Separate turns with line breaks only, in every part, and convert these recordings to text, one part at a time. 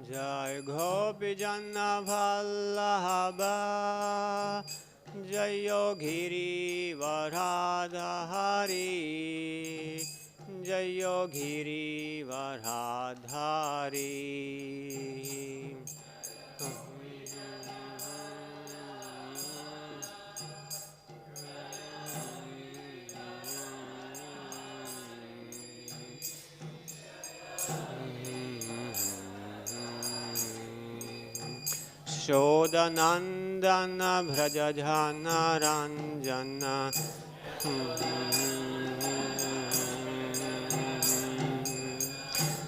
Jai Gopi Janna Vallabha Jai Yogiri Varadhari Jai Yogiri Varadhari Shodanandana Brajajana Ranjana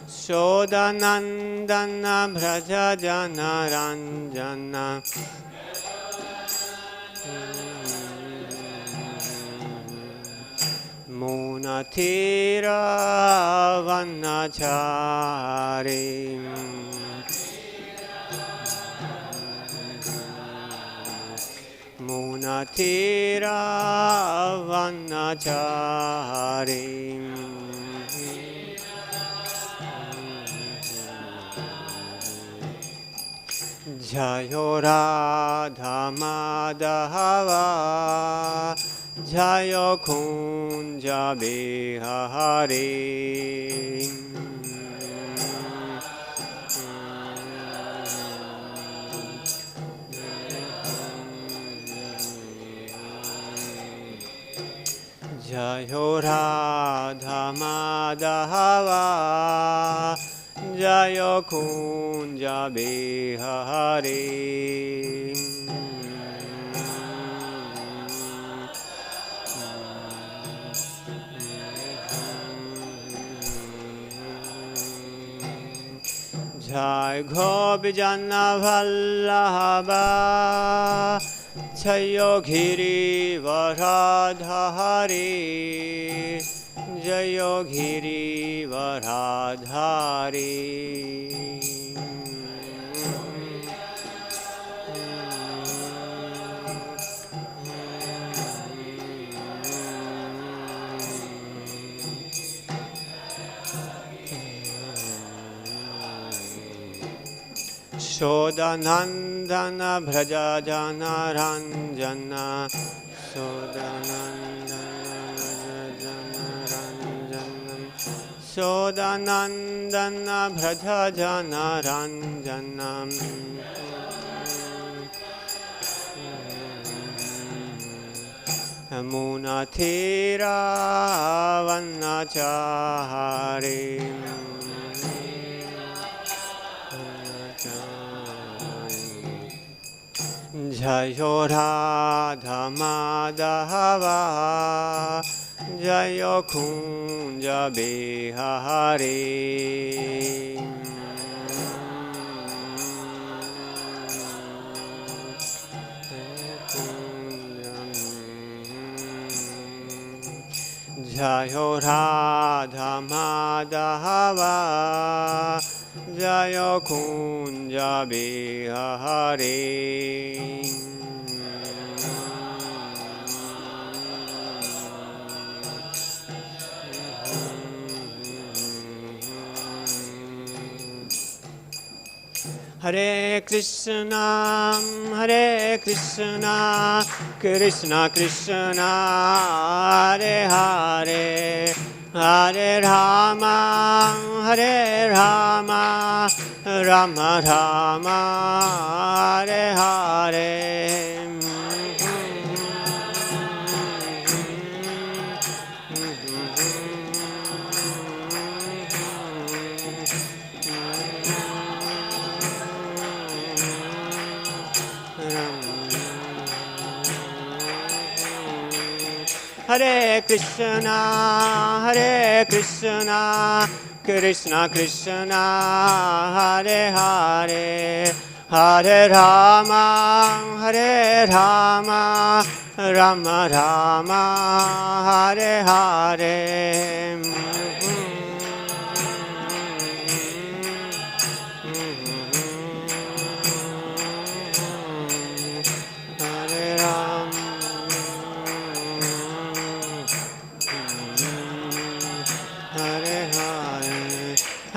Shodanandana Brajajana Ranjana Munathira Vanachari Munathira Vanachari Jayo Radha Madhava Jayo Kunja Bihari Jayo Radha Madhava Jayo Kunja Bihari Jai Gopi Janna Vallabha Jai Yogiri Varadhari Jai Yogiri Varadhari Shodanandana Brajajana Ranjana Shodanandana Brajajana Ranjana Munathira Vanachari Jayo Radha Madhava Jayo Kunja Bihari Jayo Radha Madhava Jayo Kunja Bihari Hare Krishna, Krishna Krishna, Hare Hare, Hare Rama, Rama Rama, Hare Hare. Hare Krishna, Krishna Krishna, Hare Hare, Hare Rama, Rama Rama, Hare Hare.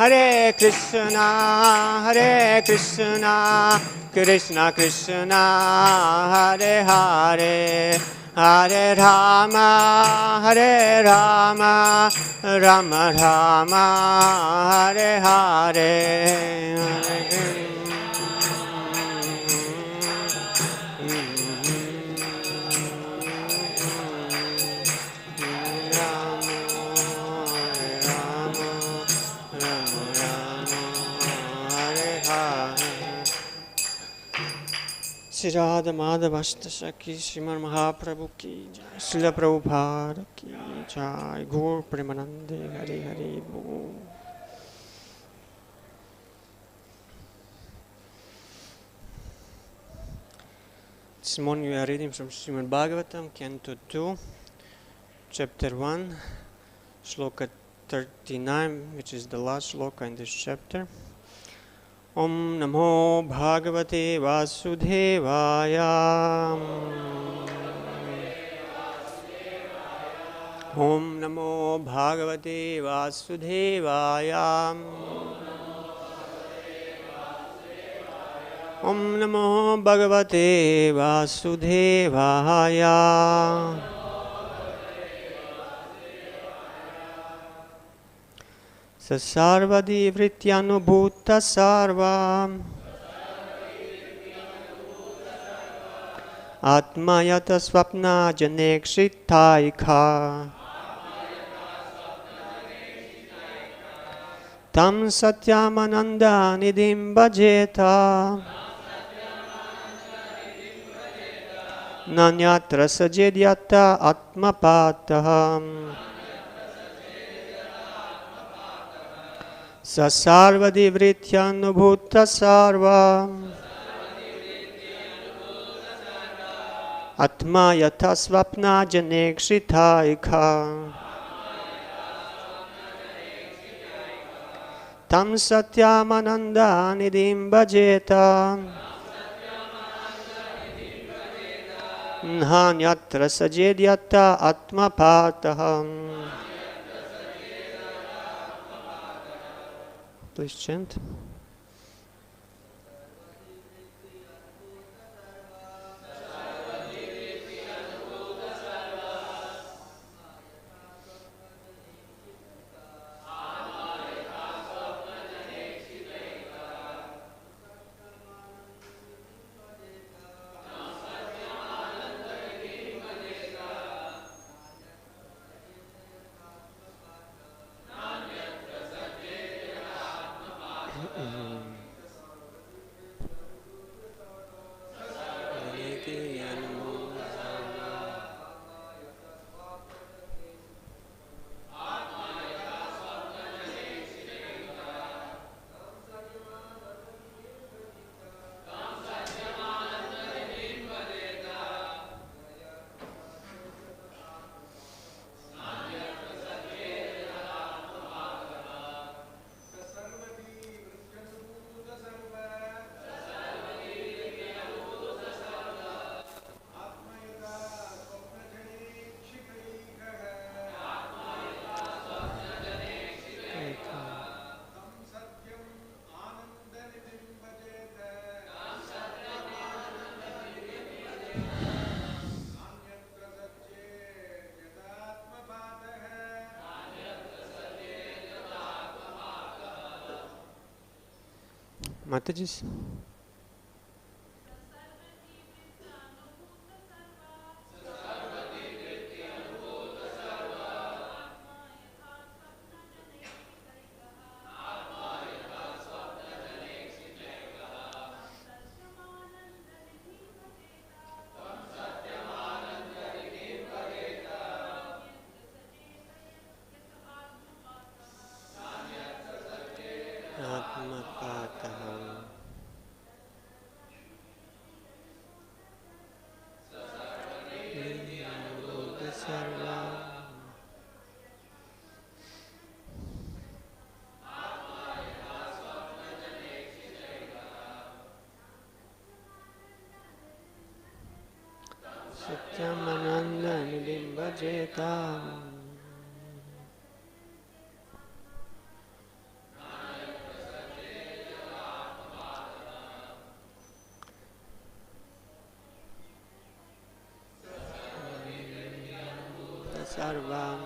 Hare Krishna, Krishna Krishna, Hare Hare, Hare Rama, Rama Rama, Hare Hare, Shri Radha Madhava Ashtaki Srimad Mahaprabhu ki jai, Srila Prabhupada ki jai, Gaur Premanande Hari Hari Bol. This morning we are reading from Srimad Bhagavatam, Canto 2, Chapter 1, Shloka 39, which is the last shloka in this chapter. Om Namo Bhagavate Vasudevaya. Om Namo Bhagavate Vasudevaya. Om Namo Bhagavate Vasudevaya. Sarvadi Vrityanubhuta Sarva Atmayata Swapna Janekshitaika Tam Satyamananda Nidhim Bhajeta Nanyatra Sajedyata Atmapataham Sasarvadi Vrityanubhuta Sarva Atma Yata Swapna Janekshitaika Tam Satyamananda Nidhim Bhajeta Nhanyatra Sajedyata Atmapataham. Please chant. Mataji. Satyamananda Nidhim Bhajeta sarvam.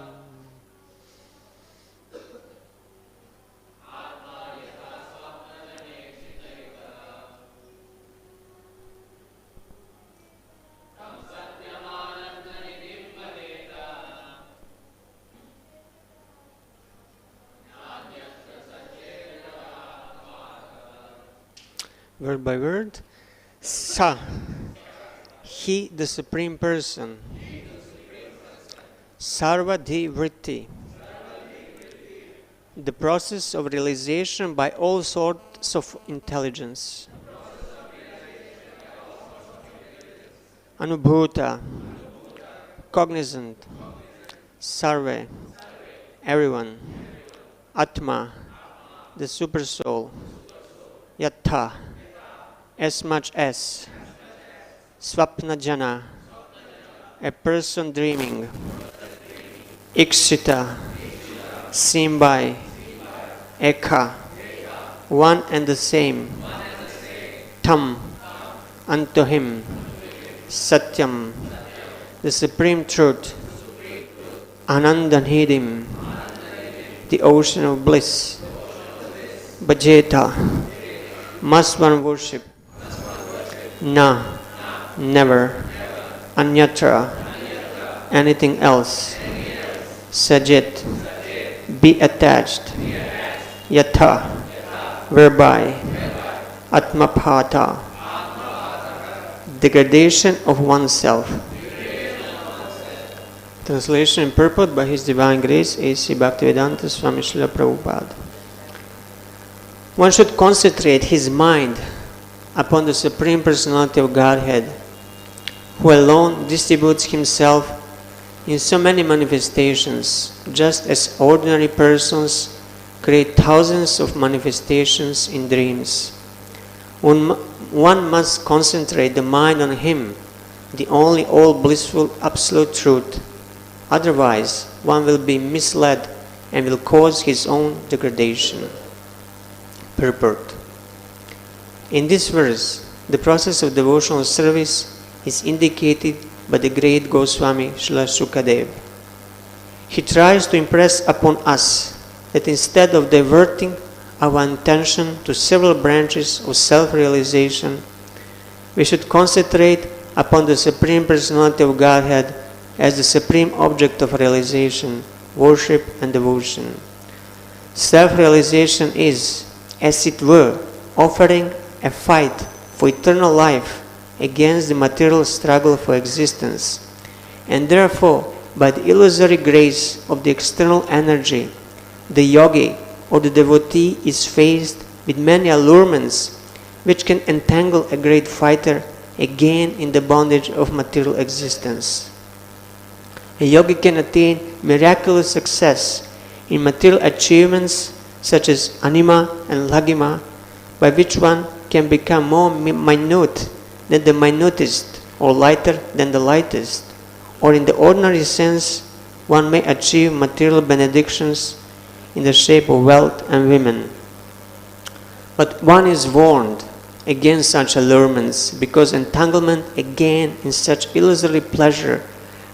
Word by word. Sa. He, the Supreme Person. Sarvadhi Vritti. The process of realization by all sorts of intelligence. Anubhuta. Cognizant. Sarve. Everyone. Atma. The Super Soul. Yatha. As much as. Swapna Jana. A person dreaming. Ikshita. Seen by. Eka. One and the same. Tam. Unto him. Satyam. The Supreme Truth. Anandanhidim. The ocean of bliss. Bhajeta. Must one worship. Na. Never. Anyatra. Anything else. Sajit. Be attached. Yatha. Whereby. Atmapata. Degradation of oneself. Translation and purport by His Divine Grace A.C. Bhaktivedanta Swami Srila Prabhupada. One should concentrate his mind upon the Supreme Personality of Godhead, who alone distributes Himself in so many manifestations, just as ordinary persons create thousands of manifestations in dreams. One must concentrate the mind on Him, the only all-blissful Absolute Truth. Otherwise, one will be misled and will cause his own degradation. Purport. In this verse, the process of devotional service is indicated by the great Goswami Srila Shukadev. He tries to impress upon us that instead of diverting our attention to several branches of self-realization, we should concentrate upon the Supreme Personality of Godhead as the supreme object of realization, worship and devotion. Self-realization is, as it were, offering a fight for eternal life against the material struggle for existence, and therefore, by the illusory grace of the external energy, the yogi or the devotee is faced with many allurements which can entangle a great fighter again in the bondage of material existence. A yogi can attain miraculous success in material achievements such as anima and lagima, by which one can become more minute than the minutest or lighter than the lightest, or in the ordinary sense one may achieve material benedictions in the shape of wealth and women. But one is warned against such allurements, because entanglement again in such illusory pleasure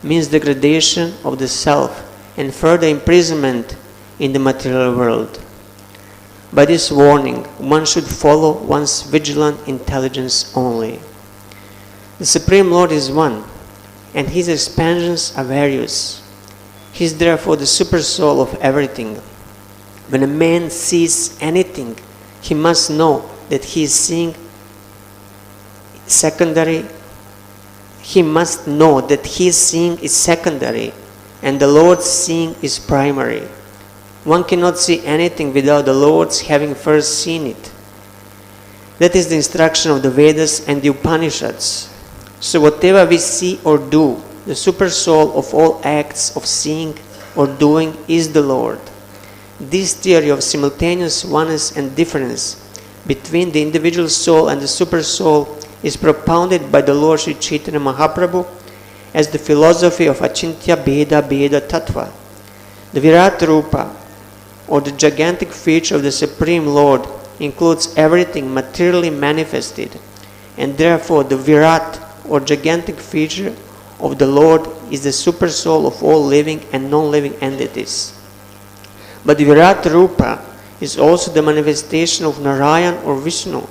means degradation of the self and further imprisonment in the material world. By this warning, one should follow one's vigilant intelligence only. The Supreme Lord is one, and His expansions are various. He is therefore the super soul of everything. When a man sees anything, he must know that he is seeing secondary. He must know that his seeing is secondary, and the Lord's seeing is primary. One cannot see anything without the Lord's having first seen it. That is the instruction of the Vedas and the Upanishads. So whatever we see or do, the super soul of all acts of seeing or doing is the Lord. This theory of simultaneous oneness and difference between the individual soul and the super soul is propounded by the Lord Sri Chaitanya Mahaprabhu as the philosophy of Achintya Bheda Bheda Tattva. The Virat Rupa, or the gigantic feature of the Supreme Lord, includes everything materially manifested, and therefore the Virat, or gigantic feature of the Lord is the super soul of all living and non-living entities. But Virat Rupa is also the manifestation of Narayan or Vishnu.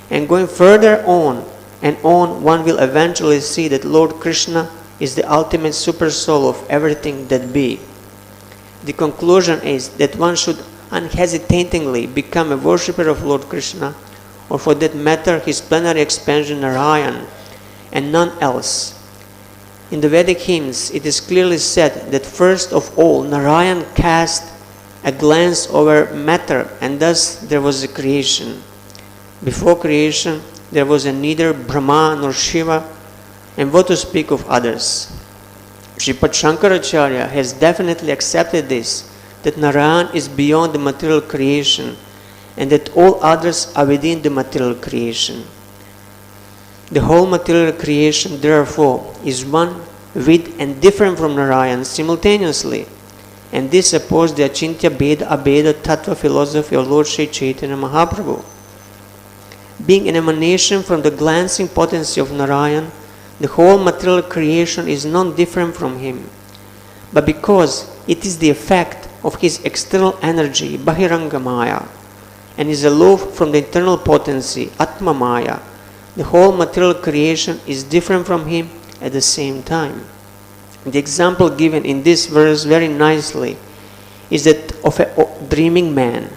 And going further on and on, one will eventually see that Lord Krishna is the ultimate super soul of everything that be. The conclusion is that one should unhesitatingly become a worshipper of Lord Krishna, or for that matter his plenary expansion Narayan, and none else. In the Vedic hymns it is clearly said that first of all Narayan cast a glance over matter, and thus there was a creation. Before creation there was neither Brahma nor Shiva, and what to speak of others. Sripad Shankaracharya has definitely accepted this, that Narayan is beyond the material creation and that all others are within the material creation. The whole material creation, therefore, is one with and different from Narayan simultaneously. And this supports the Achintya Bheda Abheda Tattva philosophy of Lord Sri Chaitanya Mahaprabhu. Being an emanation from the glancing potency of Narayan, the whole material creation is not different from him. But because it is the effect of his external energy, Bahiranga Maya, and is aloof from the internal potency, Atma Maya, the whole material creation is different from him at the same time. The example given in this verse very nicely is that of a dreaming man.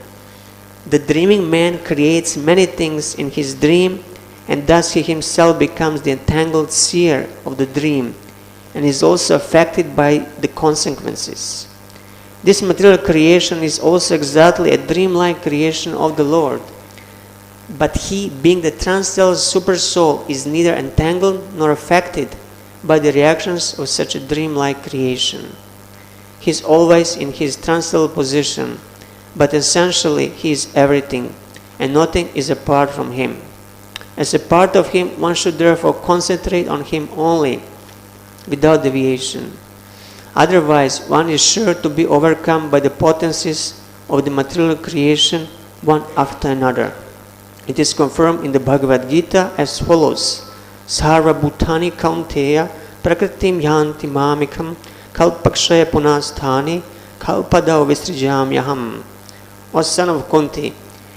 The dreaming man creates many things in his dream, and thus he himself becomes the entangled seer of the dream and is also affected by the consequences. This material creation is also exactly a dreamlike creation of the Lord. But he, being the transcendental super soul, is neither entangled nor affected by the reactions of such a dreamlike creation. He is always in his transcendental position, but essentially he is everything, and nothing is apart from him. As a part of him, one should therefore concentrate on him only, without deviation. Otherwise, one is sure to be overcome by the potencies of the material creation, one after another. It is confirmed in the Bhagavad Gita as follows: Sarva Bhutani Kaunteya Prakritim Yanti Mamikam Kalpakshaya Punasthani Kalpadao Visrijamyaham. O son of Kunti,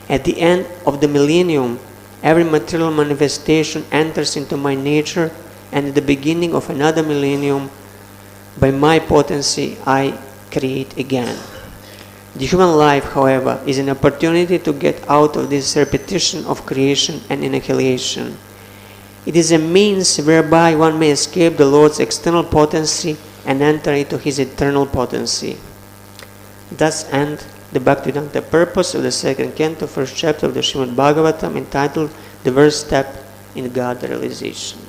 at the end of the millennium, every material manifestation enters into my nature, and at the beginning of another millennium, by my potency, I create again. The human life, however, is an opportunity to get out of this repetition of creation and annihilation. It is a means whereby one may escape the Lord's external potency and enter into his eternal potency. Thus end the Bhaktivedanta purpose of the second canto, first chapter of the Srimad Bhagavatam, entitled The First Step in God Realization.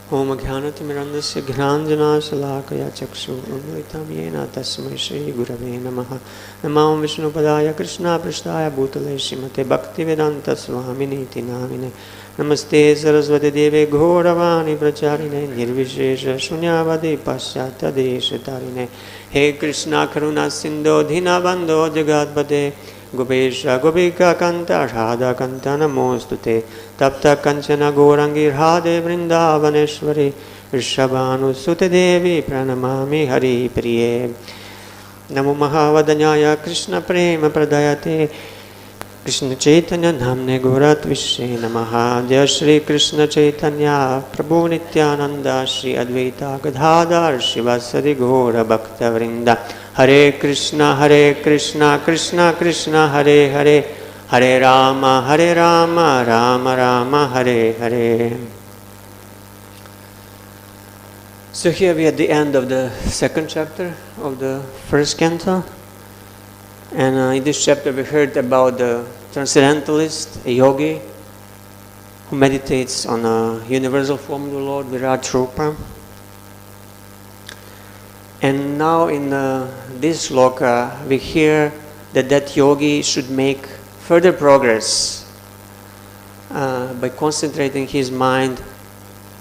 Om Jnanatimirandasya Ghranjanashalakaya Chakshu Unvaitam Yena Tasmai Shri Gurave Namaha. Namam Vishnupadaya Krishna Prasthaya Bhutale Srimate Bhaktivedanta Swaminiti Namine. Namaste Saraswati Deve Ghoravani Pracharine Nirvishesha Shunyavadi Paschatya Deshatarine. He Krishna Karuna Sindho Dhinabandho Jagadpate Gopesha Gopika Kanta Radha Kanta Namostute Tapta Kanchana Gorangi Radhe Vrindavaneshwari Rishabhanu Sute Devi Pranamami Hari Priye. Namo Mahavadanyaya Krishna Prema Pradayate Krishna Chaitanya Namne Gorat Vishye Namaha. Jaya Shri Krishna Chaitanya Prabhu Nityananda Shri Advaita Gadadhar Shivasadi Gora Bhakta Vrinda. Hare Krishna Krishna Krishna Hare Hare Hare Rama Rama Rama Hare Hare. So here we are at the end of the second chapter of the first canto, and in this chapter we heard about the transcendentalist, a yogi who meditates on a universal form of the Lord, Virat Rupa. And now in this shloka we hear that yogi should make further progress by concentrating his mind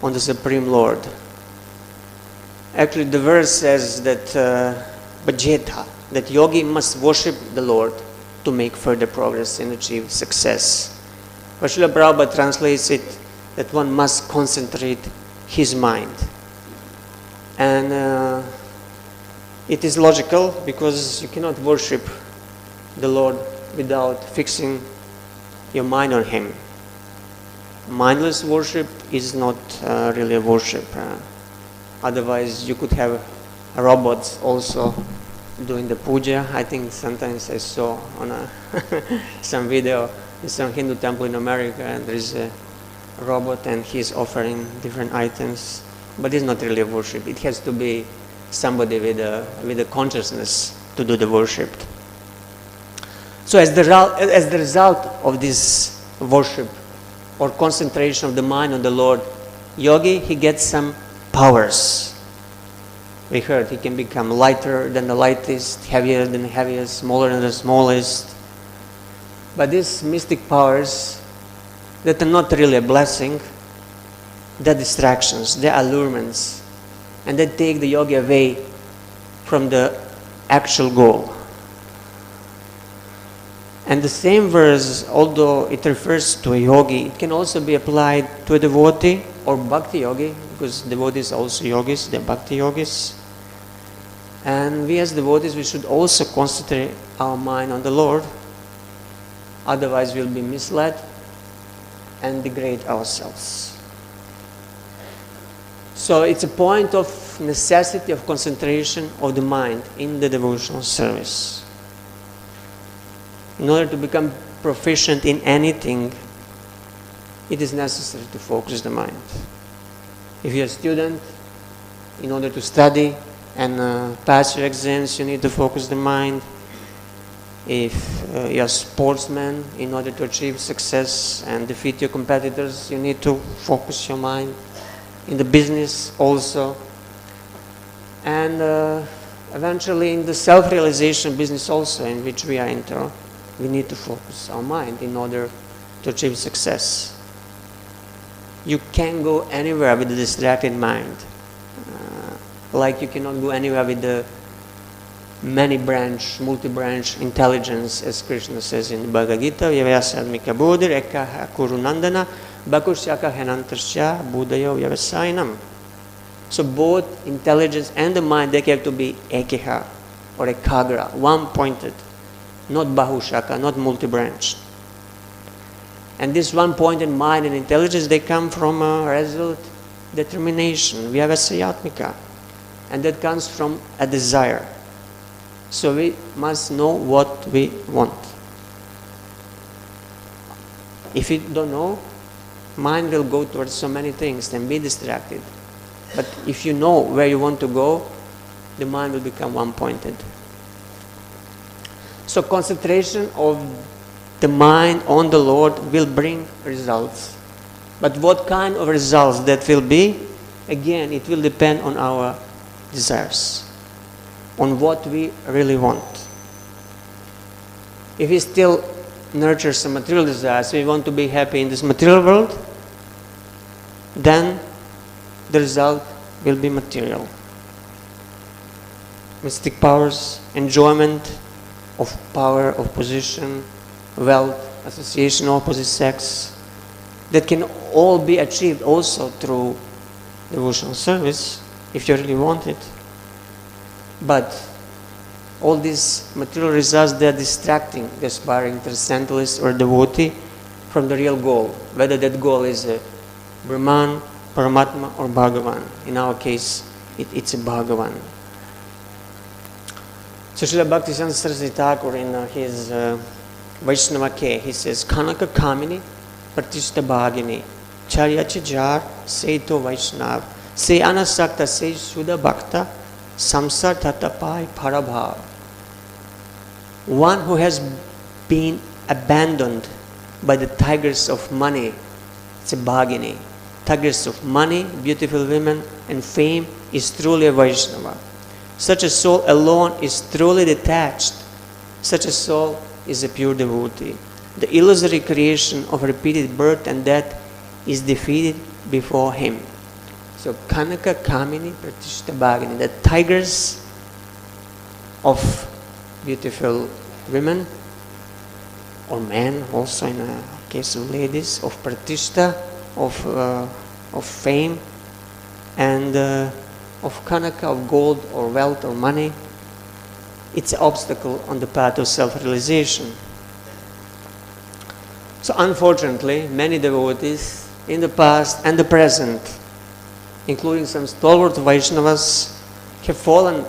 on the Supreme Lord. Actually the verse says that bhajeta, that yogi must worship the Lord to make further progress and achieve success. But Srila Prabhupada translates it that one must concentrate his mind. And it is logical, because you cannot worship the Lord without fixing your mind on him. Mindless worship is not really a worship. Otherwise, you could have robots also doing the puja. I think sometimes I saw on some video in some Hindu temple in America, and there is a robot and he's offering different items. But it's not really a worship. It has to be somebody with a consciousness to do the worship. So as the result of this worship or concentration of the mind on the Lord, yogi, he gets some powers. We heard he can become lighter than the lightest, heavier than the heaviest, smaller than the smallest. But these mystic powers that are not really a blessing, they're distractions, they're allurements, and they take the yogi away from the actual goal. And the same verse, although it refers to a yogi, it can also be applied to a devotee or bhakti yogi, because devotees are also yogis, they're bhakti yogis. And we as devotees, we should also concentrate our mind on the Lord, otherwise we'll be misled and degrade ourselves. So it's a point of necessity of concentration of the mind in the devotional service. In order to become proficient in anything, it is necessary to focus the mind. If you're a student, in order to study and pass your exams, you need to focus the mind. If you're a sportsman, in order to achieve success and defeat your competitors, you need to focus your mind. In the business also. And eventually in the self-realization business also, in which we are into, we need to focus our mind in order to achieve success. You can't go anywhere with a distracted mind. Like you cannot go anywhere with the multi-branch intelligence, as Krishna says in the Bhagavad Gita, Vyavasadmika Bodhir Ekaha Kurunandana Bhakusyaka Henantarsya Buddhayo Vyavasainam. So both intelligence and the mind, they have to be Ekeha or Ekagra, one-pointed, not Bahushaka, not multi-branched. And this one-pointed mind and intelligence, they come from a resolute determination, Vyavasayatmika, and that comes from a desire. So we must know what we want. If you don't know, mind will go towards so many things and be distracted. But if you know where you want to go, the mind will become one-pointed. So concentration of the mind on the Lord will bring results. But what kind of results that will be? Again, it will depend on our desires, on what we really want. If we still nurture some material desires, we want to be happy in this material world, then the result will be material. Mystic powers, enjoyment of power, of position, wealth, association of opposite sex, that can all be achieved also through devotional service, if you really want it. But all these material results, they are distracting the aspiring transcendentalist or devotee from the real goal, whether that goal is a Brahman, Paramatma or Bhagavan. In our case, it's a Bhagavan. So Srila Bhaktisiddhanta Saraswati Thakur in his Vaishnava K, he says, Kanaka Kamini Pratishta Bhagini Charya Chajar Seito Vaishnav Se Anasakta Se Sudha Bhakta Samsar Tatapai Parabhav. One who has been abandoned by the tigers of money, it's a Bhagini. Tigers of money, beautiful women, and fame is truly a Vaishnava. Such a soul alone is truly detached. Such a soul is a pure devotee. The illusory creation of repeated birth and death is defeated before him. So Kanaka Kamini Pratishta Bhagini, the tigers of beautiful women or men, also in a case of ladies, of Pratishta, of fame, and of Kanaka, of gold or wealth or money. It's an obstacle on the path of self-realization. So unfortunately, many devotees in the past and the present, including some stalwart Vaishnavas, have fallen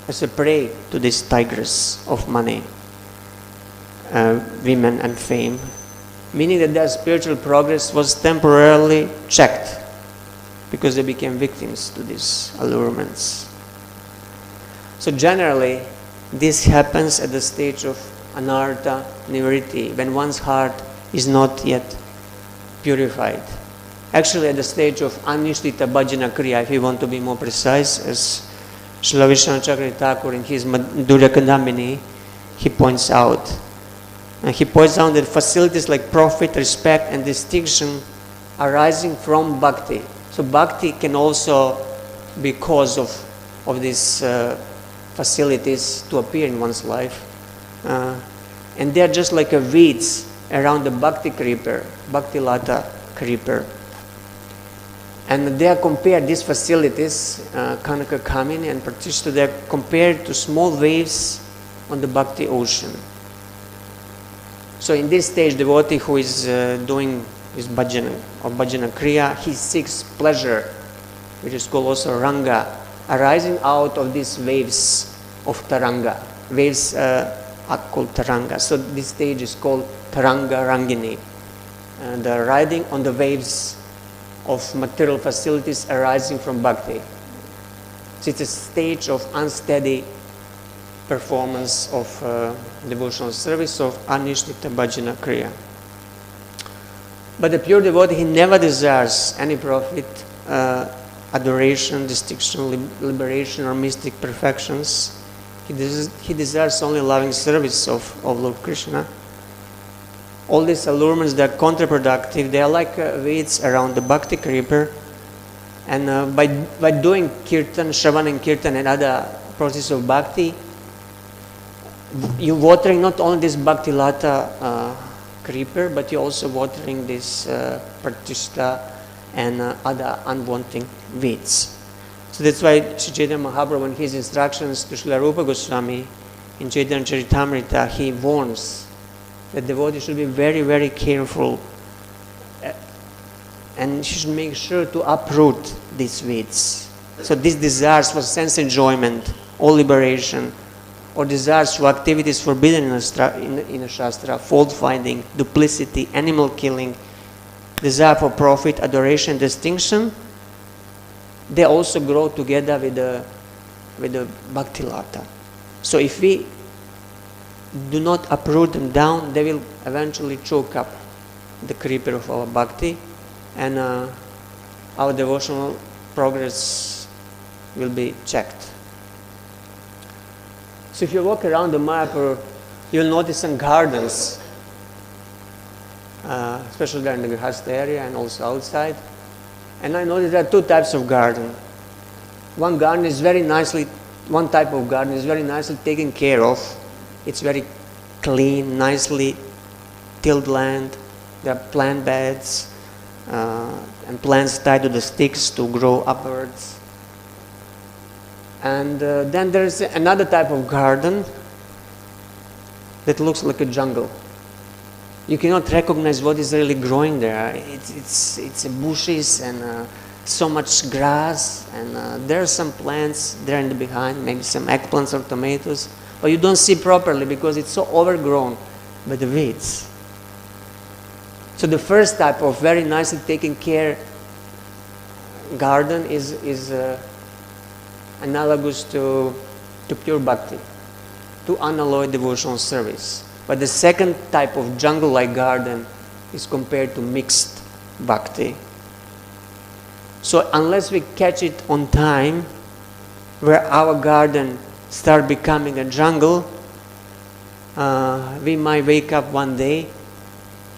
as a prey to this tigress of money, women and fame, meaning that their spiritual progress was temporarily checked because they became victims to these allurements. So generally, this happens at the stage of anartha nivritti, when one's heart is not yet purified. Actually, at the stage of anishtita bhajana kriya, if you want to be more precise, as Srila Vishwanath Chakravarti Thakur in his Madhurya Kadambini, he points out. And he points out that facilities like profit, respect and distinction arising from bhakti. So bhakti can also be cause of these facilities to appear in one's life. And they are just like a weeds around the bhakti creeper, bhakti lata creeper. And they are compared, these facilities, Kanaka Kamini and Pratishtha, they are compared to small waves on the bhakti ocean. So in this stage, devotee who is doing his bhajana or bhajana kriya, he seeks pleasure, which is called also ranga, arising out of these waves of taranga. Waves are called taranga. So this stage is called taranga rangini. And riding on the waves of material facilities arising from bhakti. So it's a stage of unsteady performance of devotional service of anishtita bhajana kriya. But the pure devotee, he never desires any profit, adoration, distinction, liberation or mystic perfections. He desires only loving service of Lord Krishna. All these allurements, they are counterproductive. They are like weeds around the bhakti creeper. And by doing kirtan, shravan and kirtan and other process of bhakti, you're watering not only this bhakti lata creeper, but you're also watering this pratishtha and other unwanting weeds. So that's why Sri Chaitanya Mahaprabhu, in his instructions to Srila Rupa Goswami in Chaitanya Charitamrita, he warns the devotee should be very, very careful and she should make sure to uproot these weeds. So these desires for sense enjoyment or liberation, or desires for activities forbidden in a Shastra, fault finding, duplicity, animal killing, desire for profit, adoration, distinction, they also grow together with the bhakti lata. So if we do not uproot them down, they will eventually choke up the creeper of our bhakti, and our devotional progress will be checked. So if you walk around the Mayapur, you'll notice some gardens, especially there in the Grihastha area and also outside. And I noticed there are two types of garden. One type of garden is very nicely taken care of. It's very clean, nicely tilled land. There are plant beds and plants tied to the sticks to grow upwards. And then there is another type of garden that looks like a jungle. You cannot recognize what is really growing there. It's bushes and so much grass, and there are some plants there in the behind, maybe some eggplants or tomatoes, but you don't see properly because it's so overgrown by the weeds. So the first type of very nicely taken care garden is analogous to pure bhakti, to unalloyed devotional service. But the second type of jungle-like garden is compared to mixed bhakti. So unless we catch it on time, where our garden start becoming a jungle, we might wake up one day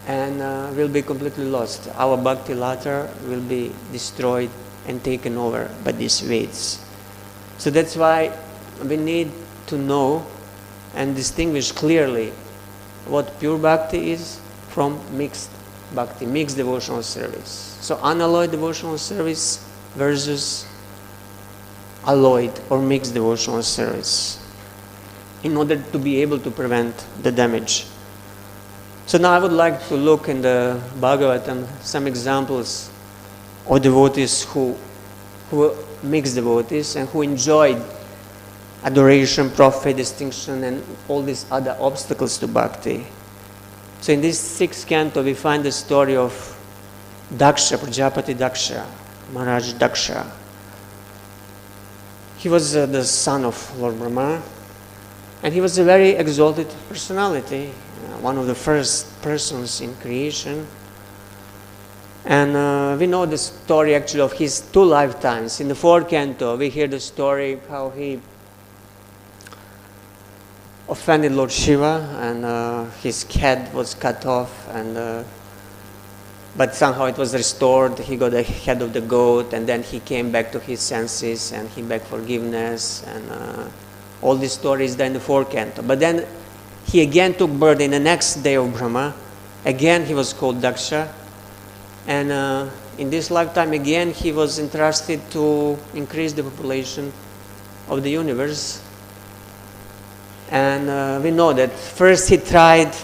and we'll be completely lost. Our bhakti lata will be destroyed and taken over by these weeds. So that's why we need to know and distinguish clearly what pure bhakti is from mixed bhakti, mixed devotional service. So unalloyed devotional service versus alloyed or mixed devotional service in order to be able to prevent the damage. So now I would like to look in the Bhagavatam some examples of devotees who were mixed devotees and who enjoyed adoration, prophet, distinction, and all these other obstacles to bhakti. So in this 6th canto we find the story of Daksha, Prajapati Daksha, Maharaj Daksha. He was the son of Lord Brahma, and he was a very exalted personality, one of the first persons in creation. And we know the story actually of his 2 lifetimes. In the 4th canto we hear the story how he offended Lord Shiva, and his head was cut off, but somehow it was restored. He got the head of the goat, and then he came back to his senses and he begged forgiveness, and all these stories there in the 4th canto. But then he again took birth in the next day of Brahma. Again he was called Daksha, and in this lifetime again he was entrusted to increase the population of the universe. And we know that first he tried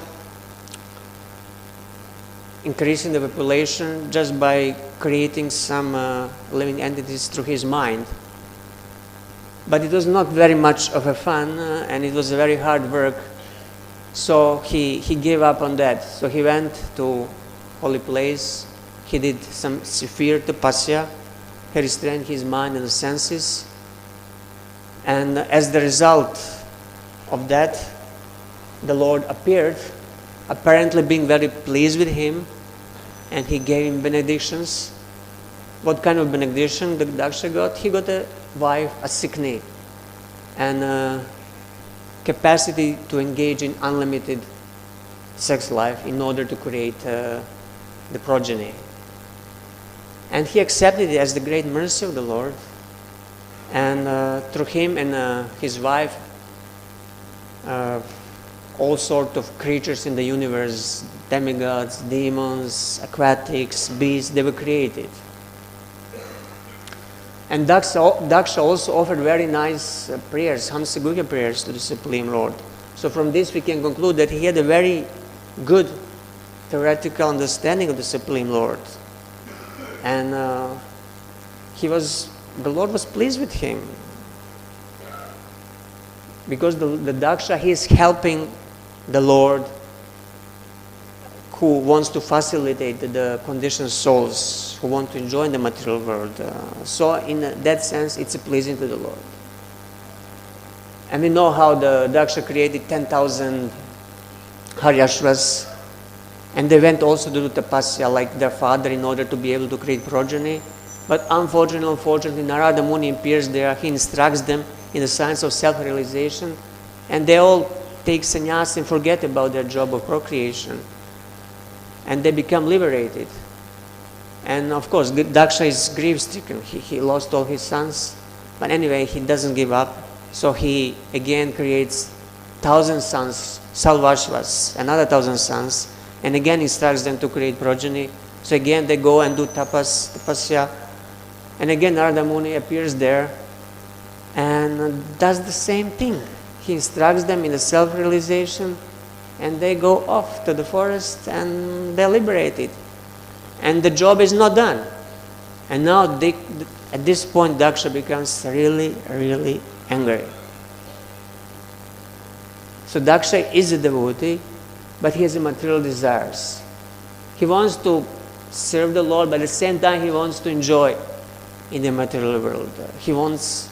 increasing the population just by creating some living entities through his mind. But it was not very much of a fun, and it was a very hard work. So he gave up on that. So he went to holy place. He did some severe tapasya. He restrained his mind and the senses. And as the result of that, the Lord appeared, apparently being very pleased with him, and he gave him benedictions. What kind of benediction the Daksha got? He got a wife, a Sikni, and capacity to engage in unlimited sex life in order to create the progeny. And he accepted it as the great mercy of the Lord, and through him and his wife, all sorts of creatures in the universe, demigods, demons, aquatics, beasts, they were created. And Daksha also offered very nice prayers, Hamsagurya prayers to the Supreme Lord. So from this we can conclude that he had a very good theoretical understanding of the Supreme Lord. And the Lord was pleased with him. Because the Daksha, he is helping the Lord who wants to facilitate the conditioned souls who want to enjoy the material world. So in that sense, it's pleasing to the Lord. And we know how the Daksha created 10,000 Haryashvas, and they went also to do tapasya like their father in order to be able to create progeny. But unfortunately, Narada Muni appears there. He instructs them in the science of self-realization, and they all take sannyas and forget about their job of procreation, and they become liberated. And of course, Daksha is grief-stricken. He lost all his sons, but anyway, he doesn't give up. So he again creates 1,000 sons, Salvashvas, another 1,000 sons, and again instructs them to create progeny. So again, they go and do tapasya, and again Narada Muni appears there and does the same thing. He instructs them in the self-realization, and they go off to the forest and they're liberated. And the job is not done. And now at this point Daksha becomes really, really angry. So Daksha is a devotee, but he has material desires. He wants to serve the Lord, but at the same time he wants to enjoy in the material world. He wants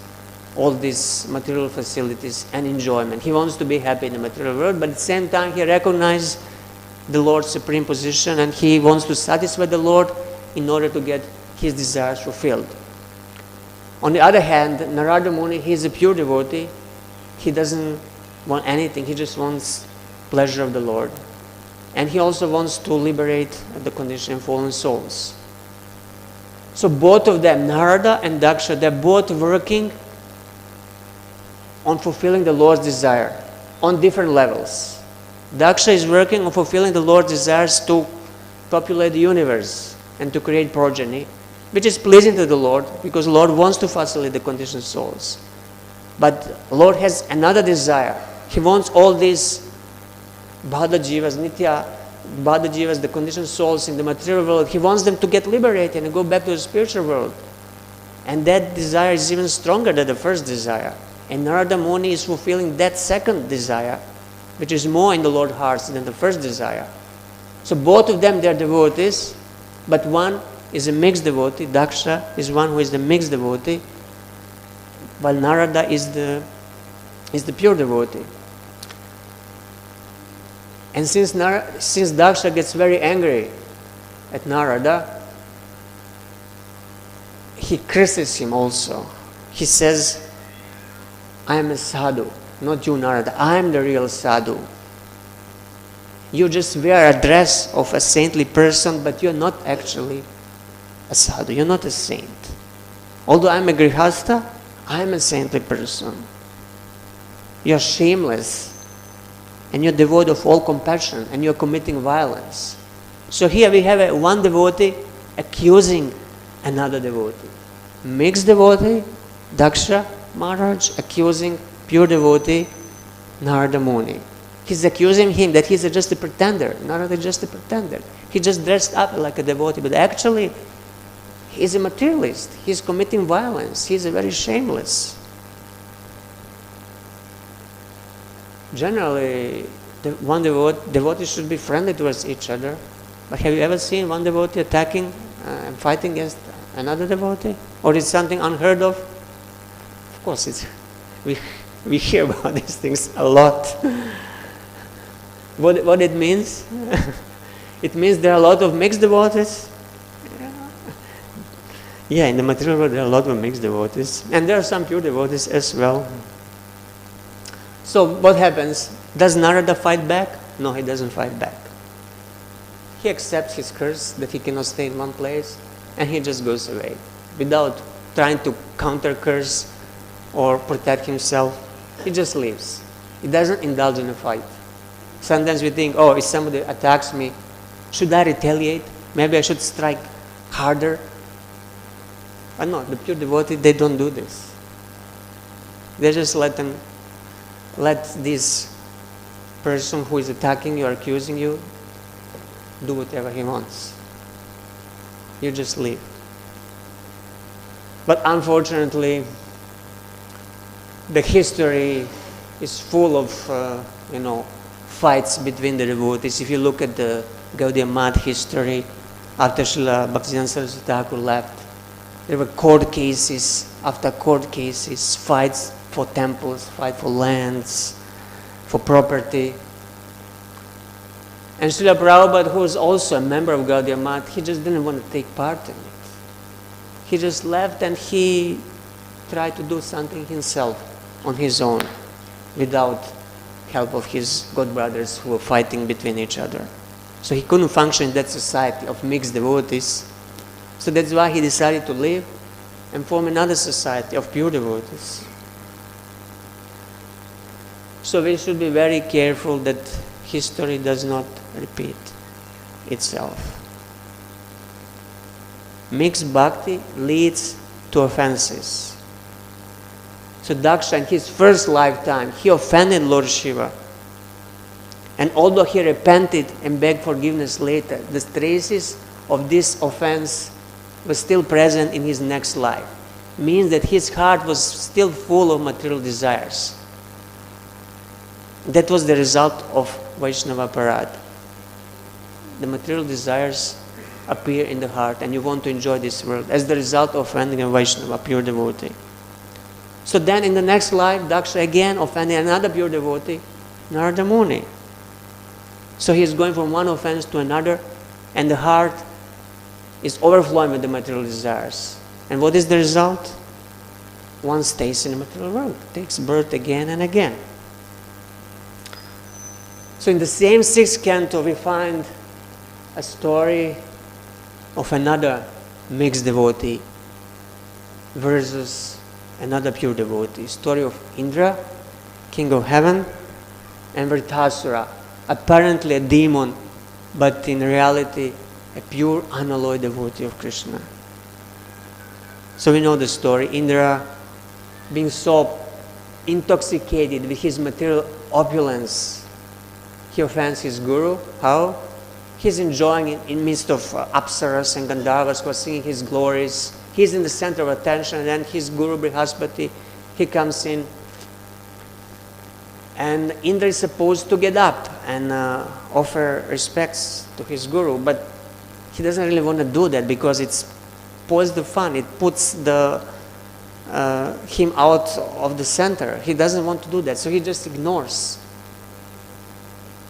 all these material facilities and enjoyment. He wants to be happy in the material world, but at the same time he recognizes the Lord's supreme position, and he wants to satisfy the Lord in order to get his desires fulfilled. On the other hand, Narada Muni, he is a pure devotee. He doesn't want anything. He just wants pleasure of the Lord. And he also wants to liberate the conditioned fallen souls. So both of them, Narada and Daksha, they're both working on fulfilling the Lord's desire on different levels. Daksha is working on fulfilling the Lord's desires to populate the universe and to create progeny.
which is pleasing to the Lord, because the Lord wants to facilitate the conditioned souls. But the Lord has another desire. He wants all these Bhada Jivas, Nitya Bhada Jivas, the conditioned souls in the material world, He wants them to get liberated and go back to the spiritual world. And that desire is even stronger than the first desire. And Narada Muni is fulfilling that second desire, which is more in the Lord's heart than the first desire. So both of them, they are devotees, but one is a mixed devotee. Daksha is one who is the mixed devotee, while Narada is the pure devotee. And since Daksha gets very angry at Narada, he curses him also. He says, I am a sadhu, not you, Narada. I am the real sadhu. You just wear a dress of a saintly person, but you're not actually a sadhu. You're not a saint. Although I'm a grihastha, I'm a saintly person. You're shameless, and you're devoid of all compassion, and you're committing violence. So here we have one devotee accusing another devotee. Mixed devotee, Daksha Maharaj, accusing pure devotee, Narada Muni. He's accusing him that he's just a pretender. Narada is just a pretender. He just dressed up like a devotee, but actually he's a materialist. He's committing violence. He's very shameless. Generally, one devotee should be friendly towards each other. But have you ever seen one devotee attacking and fighting against another devotee? Or is something unheard of? Of course, we hear about these things a lot. What it means? It means there are a lot of mixed devotees. Yeah, in the material world there are a lot of mixed devotees. And there are some pure devotees as well. So what happens? Does Narada fight back? No, he doesn't fight back. He accepts his curse that he cannot stay in one place, and he just goes away without trying to counter curse or protect himself. He just leaves. He doesn't indulge in a fight. Sometimes we think, oh, if somebody attacks me, should I retaliate? Maybe I should strike harder. But no, the pure devotee, they don't do this. They just let this person who is attacking you or accusing you do whatever he wants. You just leave. But unfortunately, the history is full of fights between the devotees. If you look at the Gaudiya Math history, after Srila Bhaktivedanta Saraswati Thakur left, there were court cases after court cases, fights for temples, fight for lands, for property. And Srila Prabhupada, who was also a member of Gaudiya Math, he just didn't want to take part in it. He just left and he tried to do something himself on his own without help of his god brothers who were fighting between each other. So he couldn't function in that society of mixed devotees. So that's why he decided to leave and form another society of pure devotees. So we should be very careful that history does not repeat itself. Mixed bhakti leads to offenses. So Daksha, in his first lifetime, he offended Lord Shiva. And although he repented and begged forgiveness later, the traces of this offense were still present in his next life. Means that his heart was still full of material desires. That was the result of Vaishnava Aparad. The material desires appear in the heart and you want to enjoy this world as the result of offending a Vaishnava, pure devotee. So then in the next life, Daksha again offended another pure devotee, Narada Muni. So he is going from one offense to another, and the heart is overflowing with the material desires. And what is the result? One stays in the material world, takes birth again and again. So in the same sixth canto, we find a story of another mixed devotee versus another pure devotee. Story of Indra, king of heaven, and Vritasura, apparently a demon, but in reality a pure unalloyed devotee of Krishna. So we know the story. Indra, being so intoxicated with his material opulence, he offends his guru. How? He's enjoying it in midst of apsaras and gandharvas who are singing his glories. He's in the center of attention, and then his guru Brihaspati, he comes in, and Indra is supposed to get up and offer respects to his guru, but he doesn't really want to do that because it spoils the fun. It puts him out of the center. He doesn't want to do that, so he just ignores.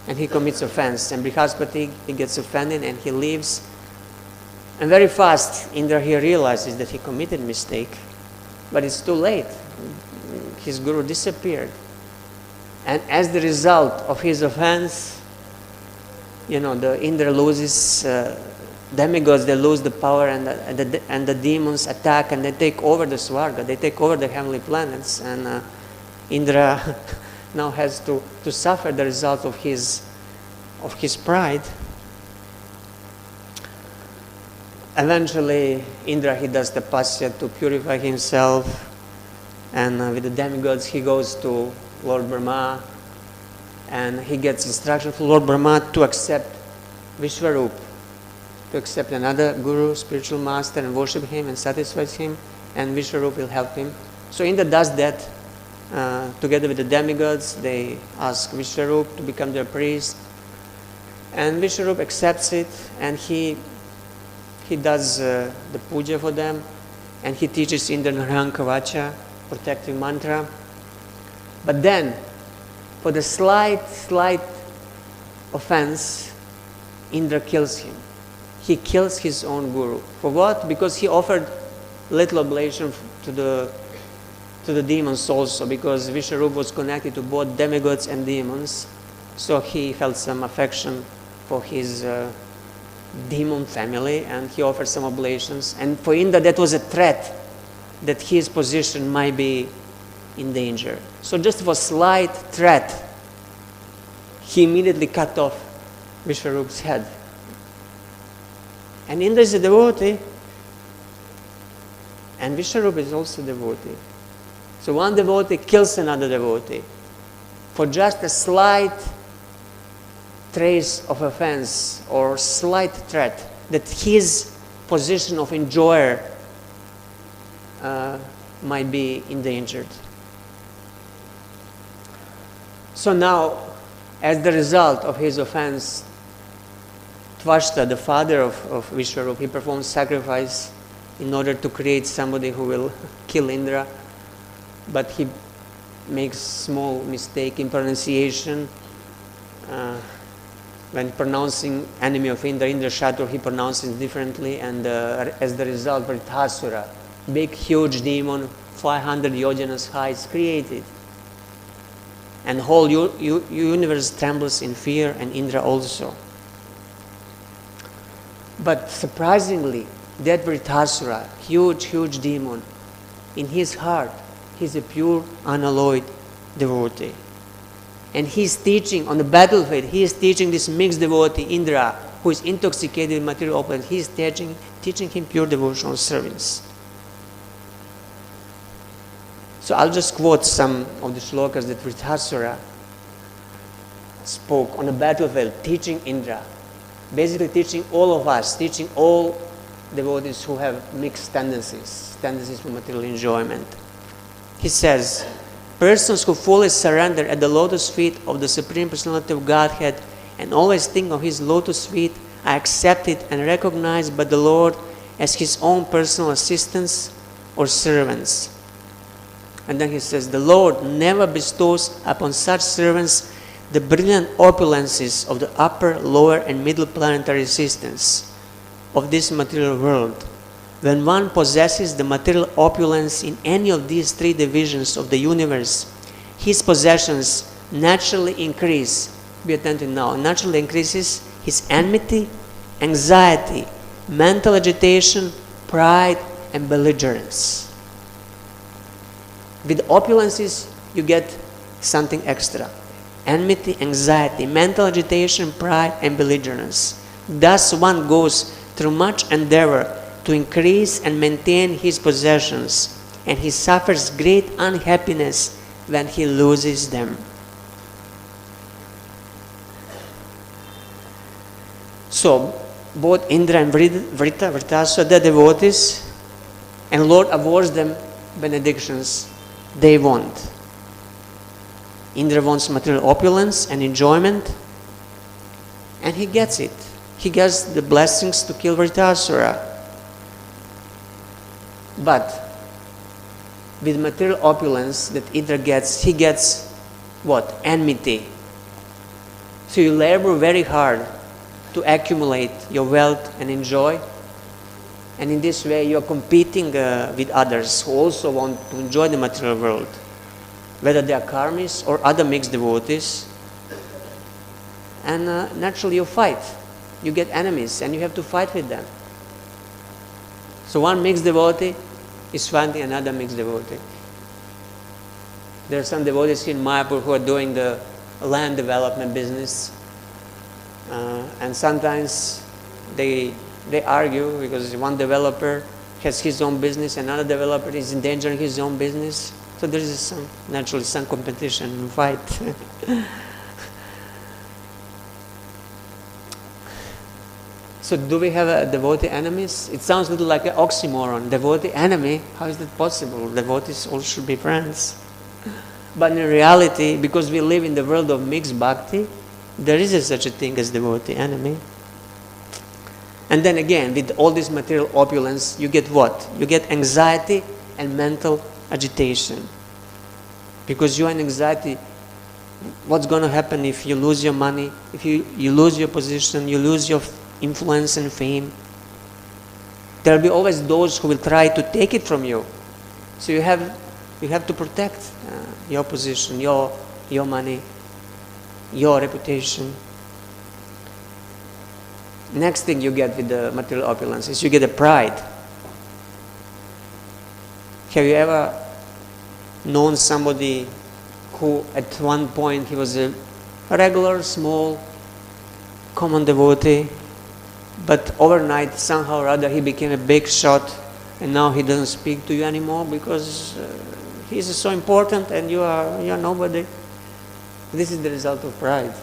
And he commits offense. And Brihaspati, he gets offended and he leaves. And very fast, Indra here realizes that he committed a mistake. But it's too late. His guru disappeared. And as the result of his offense, the Indra loses, demigods, they lose the power, and the demons attack and they take over the Swarga. They take over the heavenly planets. And Indra now has to suffer the result of his pride. Eventually, Indra, he does tapasya to purify himself, and with the demigods he goes to Lord Brahma, and he gets instruction from Lord Brahma to accept Vishwarup, to accept another guru, spiritual master, and worship him and satisfy him, and Vishwarup will help him. So Indra does that. Together with the demigods, they ask Vishwarup to become their priest, and Vishwarup accepts it, and he does the puja for them, and he teaches Indra Narayana Kavacha, protective mantra. But then, for the slight offense, Indra kills him. He kills his own guru. For what? Because he offered little oblation to the demons also, because Vishwarup was connected to both demigods and demons, so he felt some affection for his demon family, and he offered some oblations. And for Indra, that was a threat that his position might be in danger. So just for slight threat, he immediately cut off Vishwarup's head. And Indra is a devotee, and Vishwarup is also a devotee. So one devotee kills another devotee for just a slight trace of offense or slight threat that his position of enjoyer might be endangered. So now, as the result of his offense, Tvashta, the father of Vishwarup, he performs sacrifice in order to create somebody who will kill Indra. But he makes small mistake in pronunciation. When pronouncing enemy of Indra, Indrashatur, he pronounces differently, and as the result, Vritrasura, big huge demon, 500 yojanas high, is created. And the whole universe trembles in fear, and Indra also. But surprisingly, that Vritrasura, huge demon, in his heart, he's a pure, unalloyed devotee. And he's teaching on the battlefield, he is teaching this mixed devotee, Indra, who is intoxicated with material opulence, he is teaching him pure devotional service. So I'll just quote some of the shlokas that Vritrasura spoke on the battlefield, teaching Indra, basically teaching all of us, teaching all devotees who have mixed tendencies for material enjoyment. He says, persons who fully surrender at the lotus feet of the Supreme Personality of Godhead and always think of His lotus feet are accepted and recognized by the Lord as His own personal assistants or servants. And then he says, the Lord never bestows upon such servants the brilliant opulences of the upper, lower, and middle planetary systems of this material world. When one possesses the material opulence in any of these three divisions of the universe, his possessions naturally increase. Be attentive now. Naturally increases his enmity, anxiety, mental agitation, pride, and belligerence. With opulences, you get something extra. Enmity, anxiety, mental agitation, pride, and belligerence. Thus one goes through much endeavor to increase and maintain his possessions, and he suffers great unhappiness when he loses them. So, both Indra and Vritasura, the devotees, and Lord awards them benedictions they want. Indra wants material opulence and enjoyment, and he gets it. He gets the blessings to kill Vritasura. But with material opulence that Indra gets, he gets what? Enmity. So you labor very hard to accumulate your wealth and enjoy, and in this way you are competing with others who also want to enjoy the material world, whether they are karmis or other mixed devotees, and naturally you fight. You get enemies and you have to fight with them. So one mixed devotee is fighting another mixed devotee. There are some devotees in Mayapur who are doing the land development business, and sometimes they argue because one developer has his own business, another developer is endangering his own business. So there is naturally some competition and fight. So do we have a devotee enemies? It sounds a little like an oxymoron. Devotee enemy? How is that possible? Devotees all should be friends. But in reality, because we live in the world of mixed bhakti, there is such a thing as devotee enemy. And then again, with all this material opulence, you get what? You get anxiety and mental agitation. Because you are in anxiety, what's going to happen if you lose your money, if you lose your position, you lose your influence and fame? There will be always those who will try to take it from you. So you have to protect your position, your money, your reputation. Next thing you get with the material opulence is you get a pride. Have you ever known somebody who at one point he was a regular, small, common devotee, but overnight somehow or other he became a big shot, and now he doesn't speak to you anymore because he is so important and you are nobody? This is the result of pride.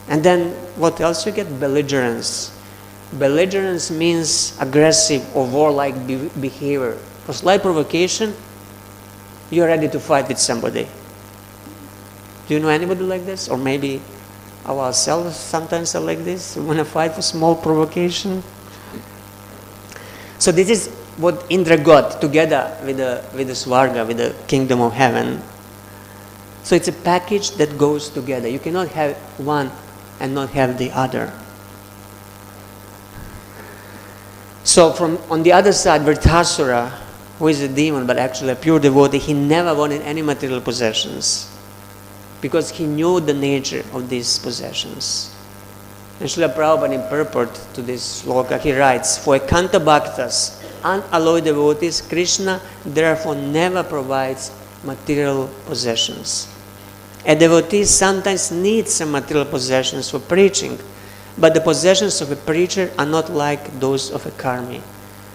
And then what else you get? Belligerence. Belligerence means aggressive or warlike behavior. For slight provocation, you are ready to fight with somebody. Do you know anybody like this? Or maybe ourselves sometimes are like this. We want to fight for small provocation. So this is what Indra got together with the Svarga, with the kingdom of heaven. So it's a package that goes together. You cannot have one and not have the other. So on the other side, Vritasura, who is a demon but actually a pure devotee, he never wanted any material possessions because he knew the nature of these possessions. And Srila Prabhupada in purport to this sloka, he writes, for Ekanta Bhaktas, unalloyed devotees, Krishna therefore never provides material possessions. A devotee sometimes needs some material possessions for preaching, but the possessions of a preacher are not like those of a karmi.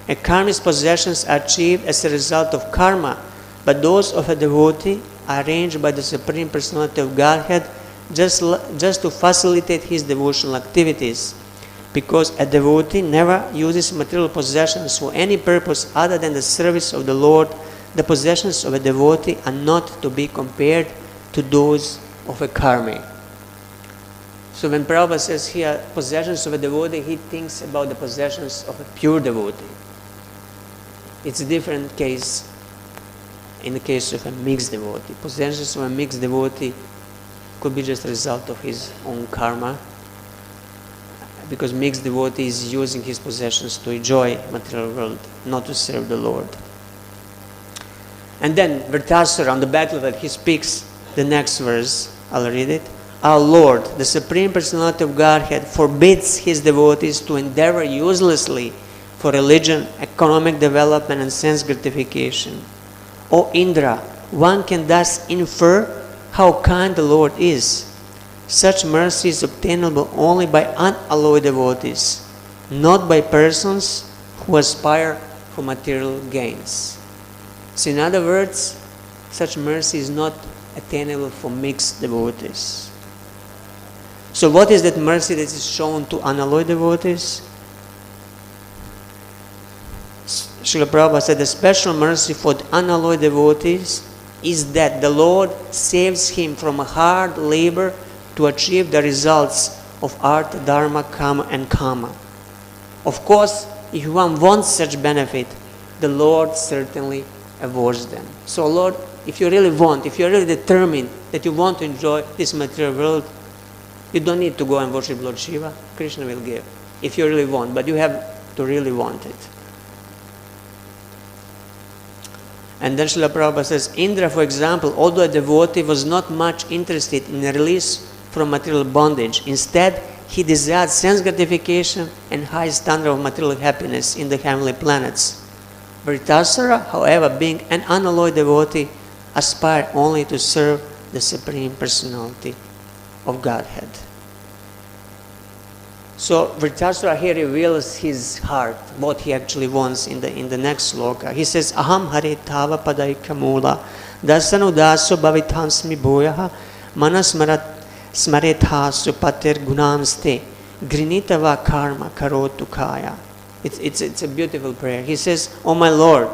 A karmi's possessions are achieved as a result of karma, but those of a devotee are arranged by the Supreme Personality of Godhead just to facilitate his devotional activities. Because a devotee never uses material possessions for any purpose other than the service of the Lord, the possessions of a devotee are not to be compared to those of a karmi. So when Prabhupada says here, possessions of a devotee, he thinks about the possessions of a pure devotee. It's a different case in the case of a mixed devotee. Possessions of a mixed devotee could be just a result of his own karma, because mixed devotee is using his possessions to enjoy material world, not to serve the Lord. And then Vritasura, on the back of that, he speaks the next verse. I'll read it. Our Lord, the Supreme Personality of Godhead, forbids his devotees to endeavor uselessly for religion, economic development, and sense gratification. O Indra, one can thus infer how kind the Lord is. Such mercy is obtainable only by unalloyed devotees. not by persons who aspire for material gains. So in other words, such mercy is not attainable for mixed devotees. So what is that mercy that is shown to unalloyed devotees? Srila Prabhupada said the special mercy for the unalloyed devotees is that the Lord saves him from a hard labor to achieve the results of artha, dharma, kama and kama. Of course, if one wants such benefit, the Lord certainly awards them. So Lord, if you really want, if you're really determined that you want to enjoy this material world, you don't need to go and worship Lord Shiva. Krishna will give, if you really want, but you have to really want it. And then Srila Prabhupada says, Indra, for example, although a devotee was not much interested in a release from material bondage, instead he desired sense gratification and high standard of material happiness in the heavenly planets. Vritasura, however, being an unalloyed devotee, aspired only to serve the Supreme Personality of Godhead. So Vritasura here reveals his heart, what he actually wants in the next sloka. He says, Aham hare tava padaika mula dasanu daso bhavitansmi bhoyaha manasmaretha supater gunamste grinitava karma karotu kaya. It's a beautiful prayer. He says, Oh my Lord,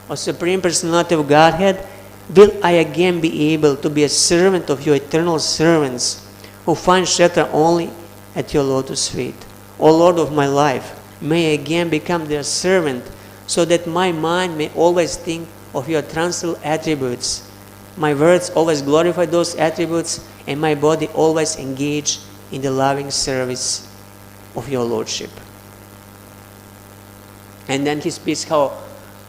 O Supreme Personality of Godhead, will I again be able to be a servant of your eternal servants who find shelter only at your lotus feet? O Lord of my life, may I again become their servant so that my mind may always think of your transcendental attributes, my words always glorify those attributes, and my body always engage in the loving service of your Lordship. And then he speaks how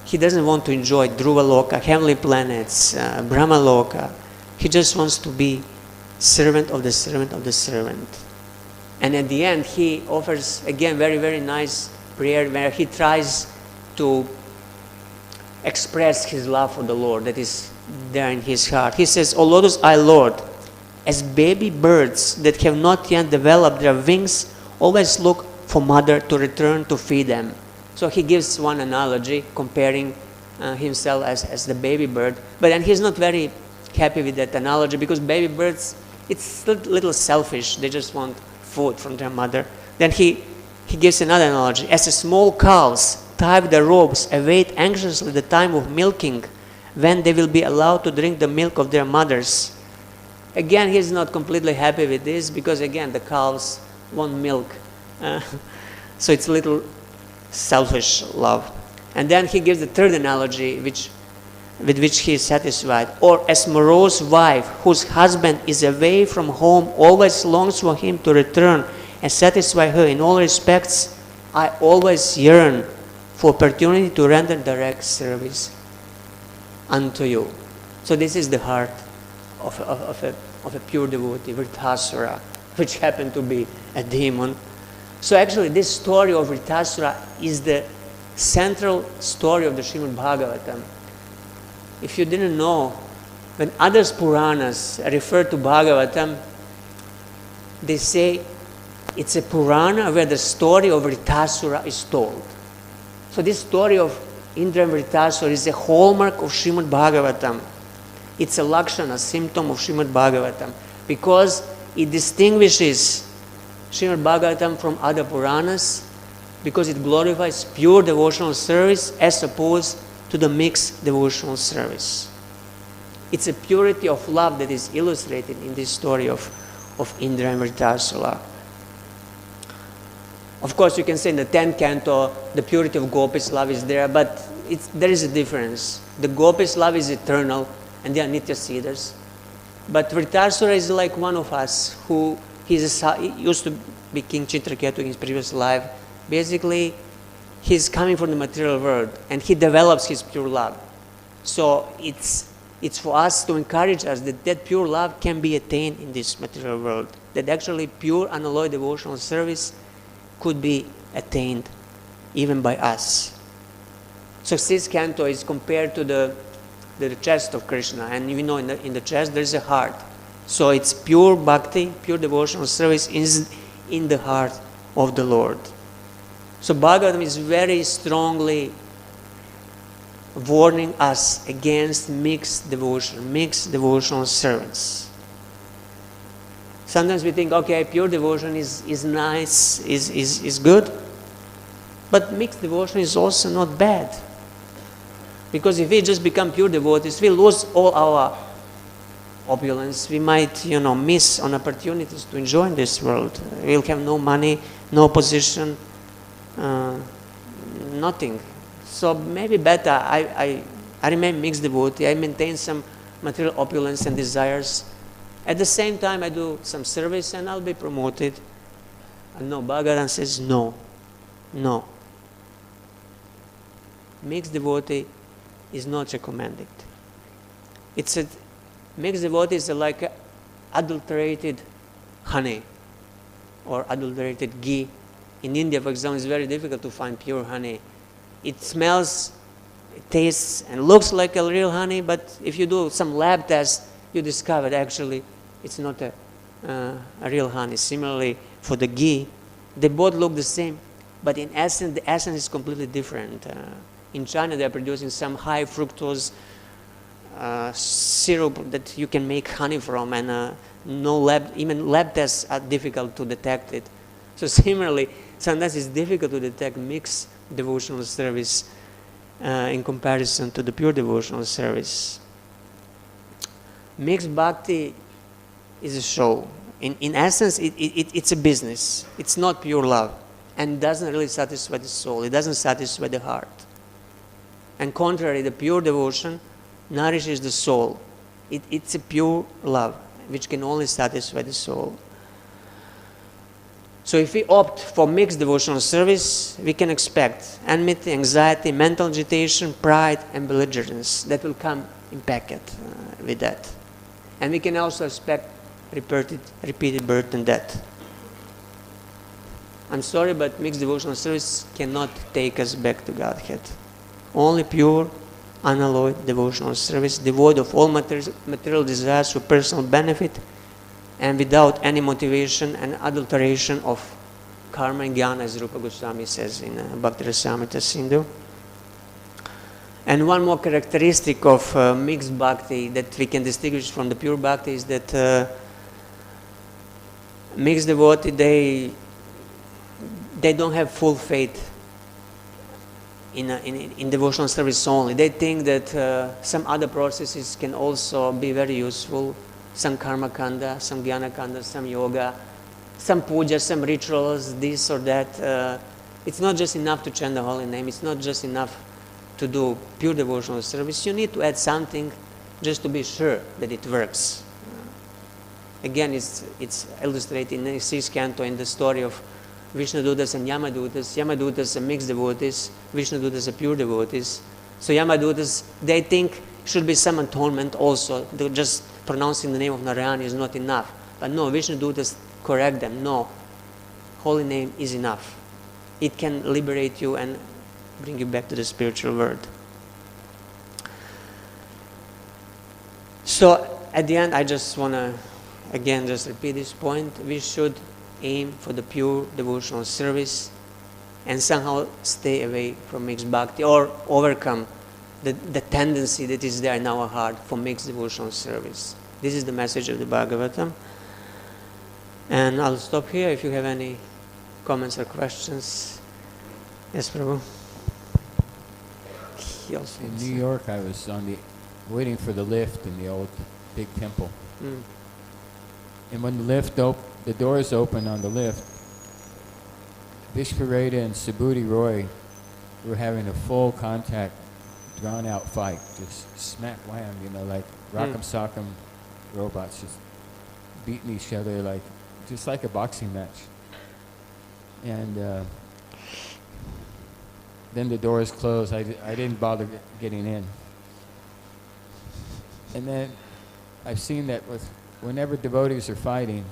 he doesn't want to enjoy Dhruva Loka, heavenly planets, Brahma Loka. He just wants to be servant of the servant of the servant. And at the end, he offers, again, very, very nice prayer where he tries to express his love for the Lord that is there in his heart. He says, O Lotus, I Lord, as baby birds that have not yet developed their wings always look for mother to return to feed them. So he gives one analogy comparing himself as the baby bird. But then he's not very happy with that analogy because baby birds, it's a little selfish. They just want food from their mother. Then he gives another analogy. As the small cows tie their robes, await anxiously the time of milking, when they will be allowed to drink the milk of their mothers. Again, he's not completely happy with this because, again, the cows want milk. So it's a little selfish love. And then he gives the third analogy with which he is satisfied. Or as morose wife whose husband is away from home always longs for him to return and satisfy her in all respects, I always yearn for opportunity to render direct service unto you. So this is the heart of a pure devotee, Vritasura, which happened to be a demon. So actually this story of Vritasura is the central story of the Srimad Bhagavatam. If you didn't know, when other Puranas refer to Bhagavatam, they say it's a Purana where the story of Vritasura is told. So this story of Indra and Vritasura is a hallmark of Srimad Bhagavatam. It's a lakshana, symptom of Srimad Bhagavatam, because it distinguishes Srimad Bhagavatam from other Puranas, because it glorifies pure devotional service as opposed to the mixed devotional service. It's a purity of love that is illustrated in this story of Indra and Vritasura. Of course, you can say in the 10th canto, the purity of Gopis' love is there, but there is a difference. The Gopis' love is eternal, and they are Nitya Siddhas. But Vritasura is like one of us, who he used to be King Chitraketu in his previous life. Basically, he's coming from the material world, and he develops his pure love. So it's for us to encourage us that pure love can be attained in this material world, that actually pure unalloyed devotional service could be attained even by us. So 6th canto is compared to the chest of Krishna, and you know in the chest there is a heart. So it's pure bhakti, pure devotional service is in the heart of the Lord. So Bhagavatam is very strongly warning us against mixed devotion, mixed devotional service. Sometimes we think, okay, pure devotion is nice, is good, but mixed devotion is also not bad. Because if we just become pure devotees, we lose all our opulence. We might, miss on opportunities to enjoy in this world. We'll have no money, no position, nothing. So maybe better I remain mixed devotee. I maintain some material opulence and desires. At the same time, I do some service and I'll be promoted. And no, Bhagavan says no. Mixed devotee is not recommended. Mixed devotee is like adulterated honey or adulterated ghee. In India, for example, it's very difficult to find pure honey. It smells, it tastes, and looks like a real honey, but if you do some lab tests, you discover that actually it's not a real honey. Similarly, for the ghee, they both look the same, but in essence, the essence is completely different. In China, they are producing some high fructose syrup that you can make honey from, and even lab tests are difficult to detect it. So similarly, sometimes it's difficult to detect mixed devotional service in comparison to the pure devotional service. Mixed bhakti is a show. In essence, it's a business. It's not pure love, and doesn't really satisfy the soul. It doesn't satisfy the heart. And contrary, the pure devotion nourishes the soul. It's a pure love, which can only satisfy the soul. So if we opt for mixed devotional service, we can expect enmity, anxiety, mental agitation, pride, and belligerence that will come in packet with that. And we can also expect repeated birth and death. I'm sorry, but mixed devotional service cannot take us back to Godhead. Only pure, unalloyed devotional service, devoid of all material desires for personal benefit, and without any motivation and adulteration of karma and jnana, as Rupa Goswami says in Bhakti Rasamrita Sindhu. And one more characteristic of mixed bhakti that we can distinguish from the pure bhakti is that mixed devotee, they don't have full faith in devotional service only. They think that some other processes can also be very useful. Some karma kanda, some jnana kanda, some yoga, some puja, some rituals, this or that. It's not just enough to chant the holy name. It's not just enough to do pure devotional service. You need to add something just to be sure that it works. Again, it's illustrated in the 6th canto in the story of Vishnudutas and Yamadutas. Yamadutas are mixed devotees. Vishnudutas are pure devotees. So Yamadutas, they think should be some atonement also. Just pronouncing the name of Narayana is not enough. But no, Vishnudutas correct them. No, holy name is enough. It can liberate you and bring you back to the spiritual world. So at the end, I just want to again just repeat this point. We should aim for the pure devotional service and somehow stay away from mixed bhakti or overcome the tendency that is there in our heart for mixed devotional service. This is the message of the Bhagavatam. And I'll stop here if you have any comments or questions. Yes, Prabhu.
In New York, I was waiting for the lift in the old big temple. And when the doors opened on the lift, Vishvareda and Subhuti Roy were having a full contact, drawn out fight, just smack wham, like rock'em sock'em robots just beating each other just like a boxing match. And then the doors closed. I didn't bother getting in. And then I've seen that whenever devotees are fighting,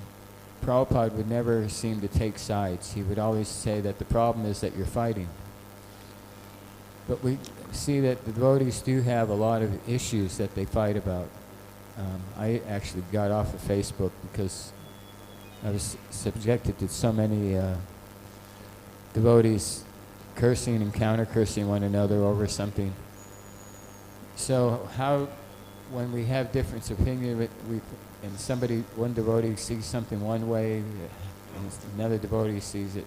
Prabhupada would never seem to take sides. He would always say that the problem is that you're fighting. But we see that the devotees do have a lot of issues that they fight about. I actually got off of Facebook because I was subjected to so many devotees cursing and counter-cursing one another over something. So how, when we have difference of opinion, and somebody, one devotee sees something one way, and another devotee sees it.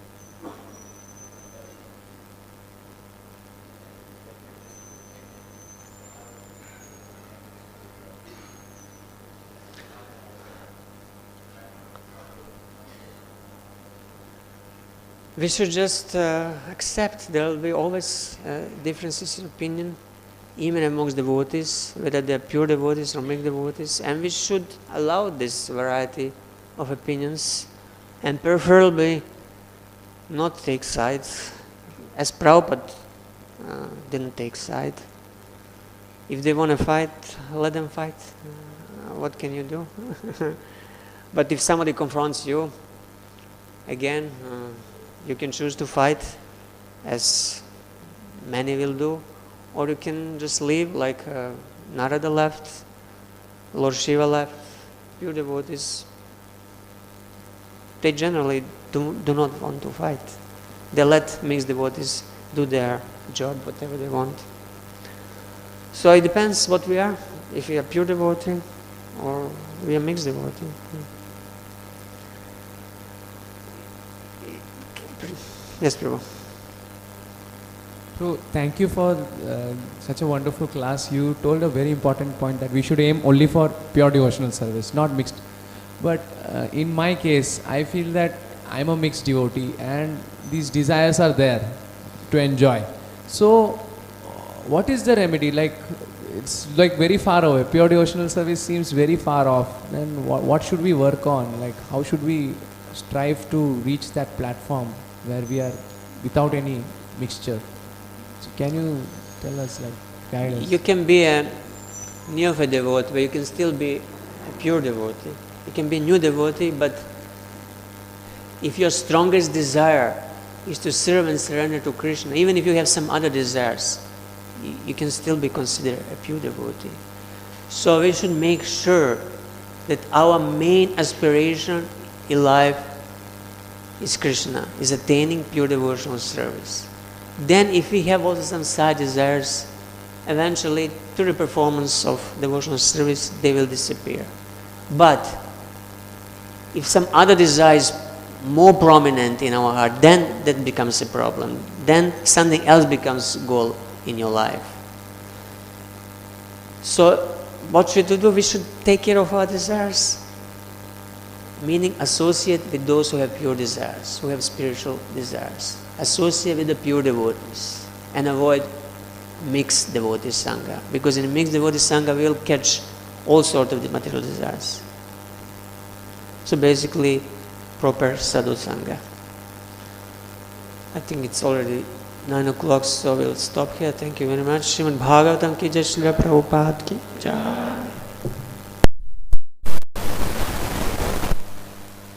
We should just accept there will be always differences in opinion, even amongst devotees, whether they are pure devotees or mixed devotees, and we should allow this variety of opinions and preferably not take sides, as Prabhupada didn't take side. If they want to fight, let them fight. What can you do? But if somebody confronts you, again, you can choose to fight, as many will do, or you can just leave like Narada left, Lord Shiva left, pure devotees. They generally do not want to fight. They let mixed devotees do their job, whatever they want. So it depends what we are, if we are pure devotee or we are mixed devotee. Yes, Prabhu.
So thank you for such a wonderful class. You told a very important point that we should aim only for pure devotional service, not mixed. But in my case, I feel that I'm a mixed devotee and these desires are there to enjoy. So what is the remedy? Like, it's like very far away. Pure devotional service seems very far off. Then what should we work on? Like, how should we strive to reach that platform where we are without any mixture? So can you tell us, like, guide us?
You can be a neophyte devotee, but you can still be a pure devotee. You can be a new devotee, but if your strongest desire is to serve and surrender to Krishna, even if you have some other desires, you can still be considered a pure devotee. So we should make sure that our main aspiration in life is Krishna, is attaining pure devotional service. Then if we have also some side desires, eventually through the performance of devotional service, they will disappear. But if some other desire is more prominent in our heart, then that becomes a problem. Then something else becomes goal in your life. So what should we do? We should take care of our desires, meaning associate with those who have pure desires, who have spiritual desires. Associate with the pure devotees and avoid mixed devotee sangha, because in mixed devotee sangha we will catch all sorts of material desires. So basically, proper sadhu sangha. I think it's already 9 o'clock, so we'll stop here. Thank you very much. Srimad Bhagavatam ki jai, Srila Prabhupada ki jai.